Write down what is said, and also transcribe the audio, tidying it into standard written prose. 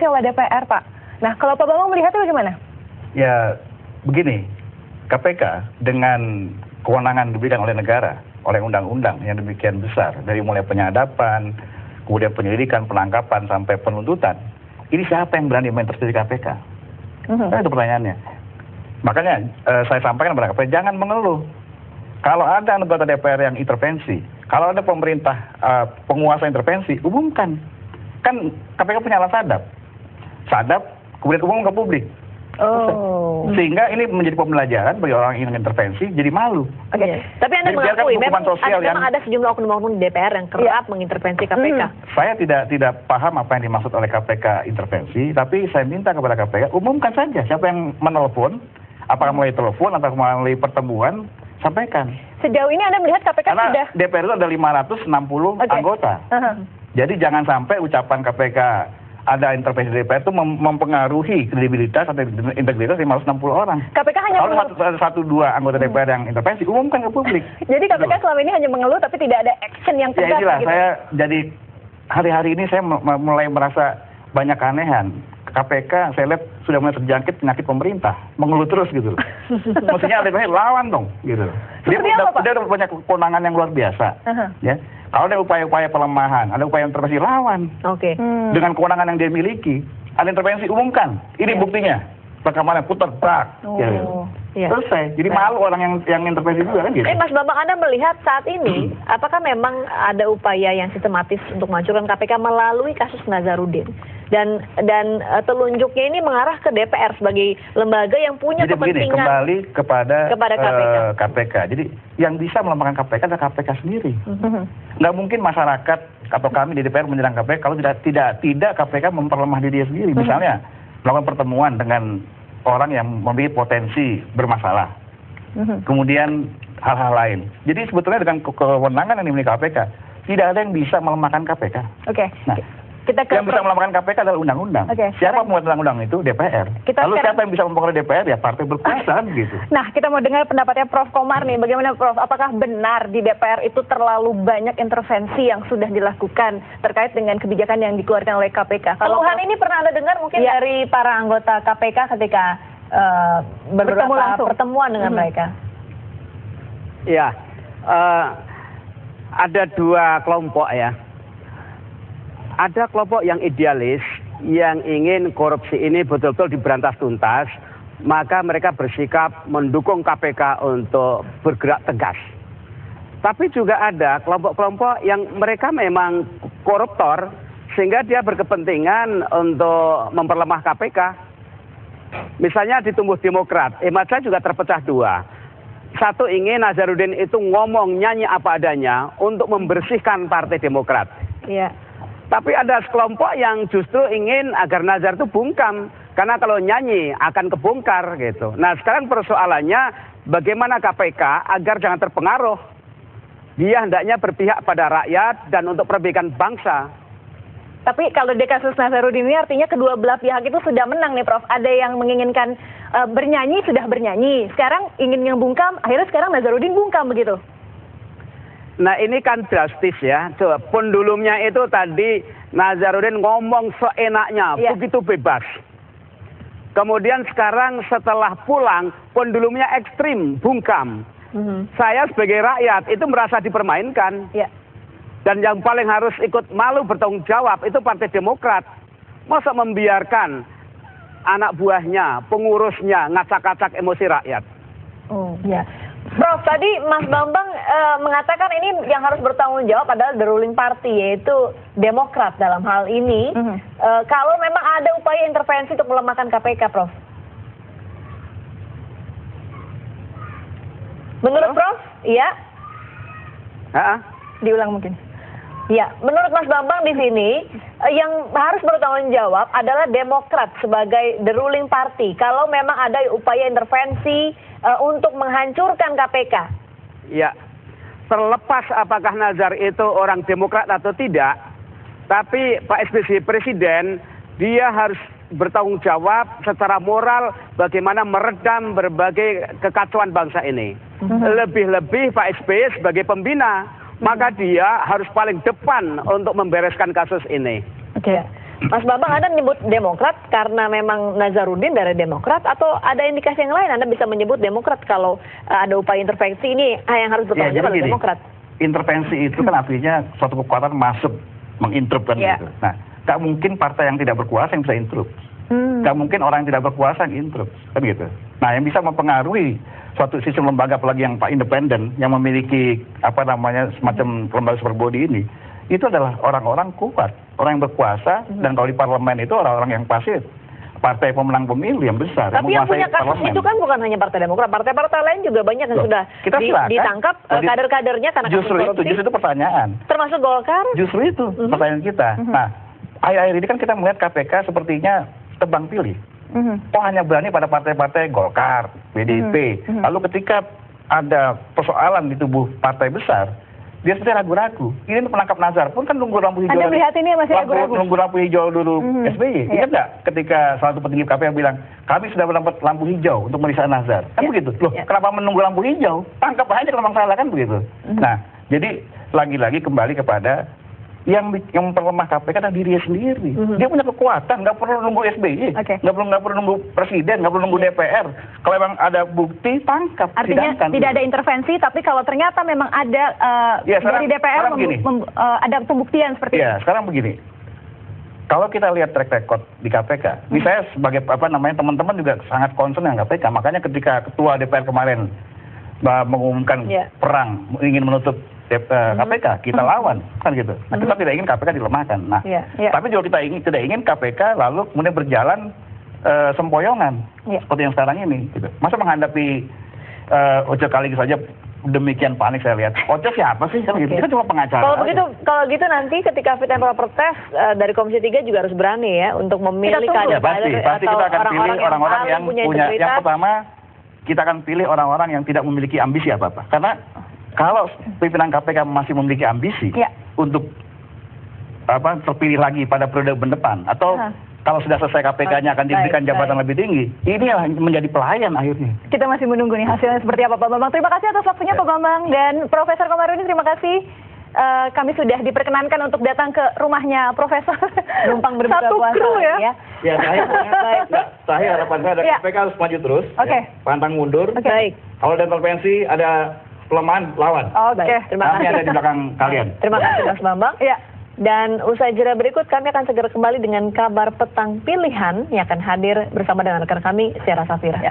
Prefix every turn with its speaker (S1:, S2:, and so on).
S1: diintervensi oleh DPR, Pak. Nah, kalau Pak Bambang melihatnya bagaimana?
S2: Ya, begini, KPK dengan kewenangan diberikan oleh negara, oleh undang-undang yang demikian besar, dari mulai penyadapan, kemudian penyelidikan, penangkapan, sampai penuntutan, ini siapa yang berani mengintervensi KPK? Itu pertanyaannya. Makanya saya sampaikan kepada KPK, jangan mengeluh. Kalau ada anggota DPR yang intervensi, kalau ada pemerintah penguasa intervensi, umumkan. Kan KPK punya alat sadap. Sadap, kemudian umum ke publik. Sehingga ini menjadi pembelajaran bagi orang yang ingin intervensi, jadi malu.
S3: Oke. Tapi Anda mengakui memang ada sejumlah oknum-oknum di DPR yang kerap mengintervensi KPK.
S2: Saya tidak paham apa yang dimaksud oleh KPK intervensi, tapi saya minta kepada KPK, umumkan saja siapa yang menelpon, apakah melalui telepon atau melalui pertemuan, sampaikan.
S1: Sejauh ini Anda melihat KPK
S2: karena
S1: sudah...
S2: DPR itu ada 560 anggota. Jadi jangan sampai ucapan KPK ada intervensi DPR itu mempengaruhi kredibilitas atau integritas 560 orang.
S1: KPK hanya
S2: kalau satu dua anggota DPR yang intervensi, umumkan ke publik.
S1: Jadi KPK selama ini hanya mengeluh tapi tidak ada action yang tegas.
S2: Ya inilah,
S1: gitu.
S2: saya jadi hari-hari ini saya mulai merasa banyak keanehan. KPK saya lihat sudah mulai terjangkit penyakit pemerintah, mengeluh terus gitu. Mestinya DPR lawan dong gitu. Dia udah punya kewenangan yang luar biasa. Ya. Kalau ada upaya-upaya pelemahan, ada upaya intervensi, lawan. Dengan kewenangan yang dia miliki, ada intervensi, umumkan. Ini buktinya. Rekamannya putar, brak. Selesai. Jadi malu orang yang intervensi juga kan gitu.
S3: Mas Bambang, Anda melihat saat ini, apakah memang ada upaya yang sistematis untuk menghancurkan KPK melalui kasus Nazarudin? Dan telunjuknya ini mengarah ke DPR sebagai lembaga yang punya kepentingan.
S2: Jadi kembali kepada
S3: KPK.
S2: Jadi yang bisa melemahkan KPK adalah KPK sendiri. Nggak mungkin masyarakat atau kami di DPR menyerang KPK kalau tidak KPK memperlemah diri sendiri. Misalnya melakukan pertemuan dengan orang yang memiliki potensi bermasalah. Kemudian hal-hal lain. Jadi sebetulnya dengan kewenangan yang dimiliki KPK, tidak ada yang bisa melemahkan KPK. Nah, yang bisa melemahkan KPK adalah undang-undang. Siapa membuat undang-undang itu? DPR. Lalu siapa yang bisa mempengaruhi DPR? Ya partai berkuasa gitu.
S1: Nah, kita mau dengar pendapatnya Prof. Komar nih. Bagaimana Prof? Apakah benar di DPR itu terlalu banyak intervensi yang sudah dilakukan terkait dengan kebijakan yang dikeluarkan oleh KPK?
S3: Keluhan ini pernah Anda dengar mungkin dari para anggota KPK ketika beberapa pertemuan dengan mereka?
S4: Ya, ada dua kelompok ya. Ada kelompok yang idealis, yang ingin korupsi ini betul-betul diberantas tuntas, maka mereka bersikap mendukung KPK untuk bergerak tegas. Tapi juga ada kelompok-kelompok yang mereka memang koruptor, sehingga dia berkepentingan untuk memperlemah KPK. Misalnya di Tumbuh Demokrat, hemat saya juga terpecah dua. Satu ingin Nazarudin itu ngomong nyanyi apa adanya untuk membersihkan Partai Demokrat. Tapi ada sekelompok yang justru ingin agar Nazar itu bungkam. Karena kalau nyanyi akan kebongkar gitu. Nah sekarang persoalannya bagaimana KPK agar jangan terpengaruh. Dia hendaknya berpihak pada rakyat dan untuk perbaikan bangsa.
S1: Tapi kalau di kasus Nazarudin ini artinya kedua belah pihak itu sudah menang nih Prof. Ada yang menginginkan bernyanyi, sudah bernyanyi. Sekarang ingin yang bungkam, akhirnya sekarang Nazarudin bungkam begitu.
S4: Nah ini kan drastis ya. Coba pendulumnya itu tadi Nazarudin ngomong seenaknya, begitu bebas. Kemudian sekarang setelah pulang pendulumnya ekstrim, bungkam. Saya sebagai rakyat itu merasa dipermainkan. Dan yang paling harus ikut malu bertanggung jawab itu Partai Demokrat. Masa membiarkan anak buahnya, pengurusnya ngacak-ngacak emosi rakyat.
S1: Prof, tadi Mas Bambang mengatakan ini yang harus bertanggung jawab adalah the ruling party, yaitu Demokrat dalam hal ini. Kalau memang ada upaya intervensi untuk melemahkan KPK, Prof. Menurut Prof, iya? Diulang mungkin. Ya, menurut Mas Bambang di sini yang harus bertanggung jawab adalah Demokrat sebagai the ruling party. Kalau memang ada upaya intervensi untuk menghancurkan KPK.
S4: Ya, terlepas apakah Nazar itu orang Demokrat atau tidak, tapi Pak SBY Presiden dia harus bertanggung jawab secara moral bagaimana meredam berbagai kekacauan bangsa ini. Lebih-lebih Pak SBY sebagai pembina. Maka dia harus paling depan untuk membereskan kasus ini.
S3: Mas Bambang, Anda menyebut Demokrat karena memang Nazarudin dari Demokrat, atau ada indikasi yang lain Anda bisa menyebut Demokrat kalau ada upaya intervensi ini yang harus bertanggung jawab oleh Demokrat?
S2: Intervensi itu kan artinya suatu kekuatan masuk menginterup kan gitu. Nah, nggak mungkin partai yang tidak berkuasa yang bisa intrup. Nggak mungkin orang yang tidak berkuasa yang intrup kan gitu. Nah, yang bisa mempengaruhi suatu sistem lembaga apalagi yang independen yang memiliki apa namanya semacam lembaga super body ini, itu adalah orang-orang kuat, orang yang berkuasa, dan kalau di parlemen itu orang-orang yang pasif, partai pemenang pemilu yang besar.
S3: Tapi yang punya kasus
S2: parlemen.
S3: itu kan bukan hanya Partai Demokrat, partai-partai lain juga banyak yang sudah ditangkap kader-kadernya karena kasus korupsi.
S2: Justru itu pertanyaan.
S3: Termasuk Golkar?
S2: Justru itu pertanyaan kita. Nah, akhir-akhir ini kan kita melihat KPK sepertinya tebang pilih. Oh, hanya berani pada partai-partai Golkar, PDIP. Lalu ketika ada persoalan di tubuh partai besar, dia seperti ragu-ragu. Ini penangkap Nazar pun kan nunggu lampu hijau.
S1: Anda melihat ini masih ragu-ragu?
S2: Nunggu lampu hijau dulu SBY. Ingat nggak ketika salah satu petinggi KPK bilang, kami sudah mendapat lampu hijau untuk meriksa Nazar. Kan begitu? Loh, kenapa menunggu lampu hijau? Tangkap aja kalau memang salah, kan begitu. Nah, jadi lagi-lagi kembali kepada yang memperlemah KPK adalah dirinya sendiri. Dia punya kekuatan, nggak perlu nunggu SBY, nggak perlu nunggu presiden, nggak perlu nunggu DPR. Kalau memang ada bukti, tangkap.
S1: Artinya
S2: sidangkan.
S1: tidak ada intervensi, tapi kalau ternyata memang ada dari DPR ada pembuktian seperti itu.
S2: Ya, sekarang begini. Kalau kita lihat track record di KPK, misalnya sebagai teman-teman juga sangat concern dengan KPK. Makanya ketika Ketua DPR kemarin mengumumkan perang ingin menutup KPK, kita lawan kan gitu. Nah, kita tidak ingin KPK dilemahkan. Nah, tapi juga kita tidak ingin KPK lalu kemudian berjalan sempoyongan seperti yang sekarang ini. Gitu. Masa menghadapi Oce kali saja demikian panik saya lihat. Oce siapa sih? Kan gitu. Kita cuma pengacara.
S3: Kalau gitu nanti ketika fit and proper test dari Komisi 3 juga harus berani ya untuk memilih
S2: kader-kader atau kita akan pilih orang-orang yang punya. Yang pertama, kita akan pilih orang-orang yang tidak memiliki ambisi apa-apa. Karena kalau pimpinan KPK masih memiliki ambisi untuk terpilih lagi pada periode depan, atau kalau sudah selesai KPK-nya akan diberikan jabatan lebih tinggi, ini yang menjadi pelayan akhirnya.
S1: Kita masih menunggu nih hasilnya seperti apa, Pak Bambang. Terima kasih atas waktunya Pak Bambang, dan Profesor Komarudin terima kasih. Kami sudah diperkenankan untuk datang ke rumahnya Profesor. Numpang berbuka puasa. Satu kru ya.
S2: Ya, saya harapan saya ada KPK harus maju terus. Pantang mundur.
S3: Baik.
S2: Kalau ada intervensi, ada pelemahan, lawan.
S3: Terima kasih.
S2: Ada di belakang kalian.
S3: Terima kasih Mas Bambang. Dan usai jeda berikut kami akan segera kembali dengan kabar petang pilihan yang akan hadir bersama dengan rekan kami Syara Safira.